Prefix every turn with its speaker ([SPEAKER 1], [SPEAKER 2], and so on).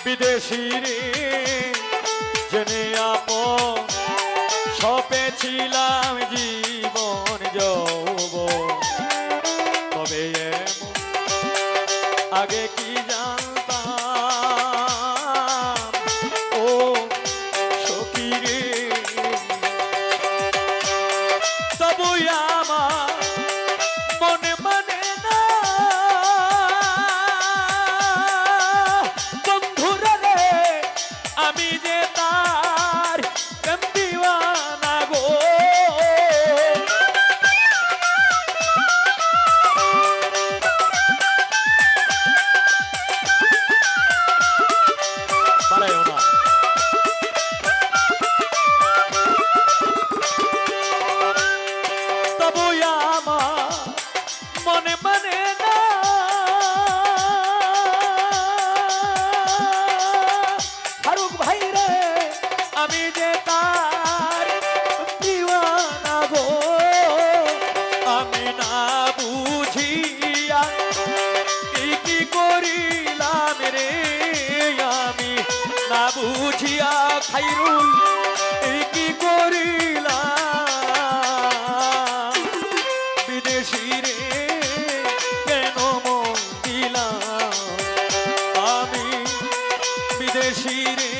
[SPEAKER 1] বিদেশি রে জেনে আপন সপেছিলাম জীবন যৌবন তবে এমন আগে কি জানতাম ও সখী রে তবু আমার মনে মানে না বন্ধুরা রে আমি যে তার প্রেম দিওয়ানা গো পালাইও না তবু আমার মনে মানে না ফারুক ভাই রে আমি যে তার দিওয়ানা গো আমি না বুঝিয়া কি করিলাম রে আমি না বুঝিয়া খাইরুল কি করিলাম বিদেশি রে কেন মন দিলাম আমি বিদেশি রে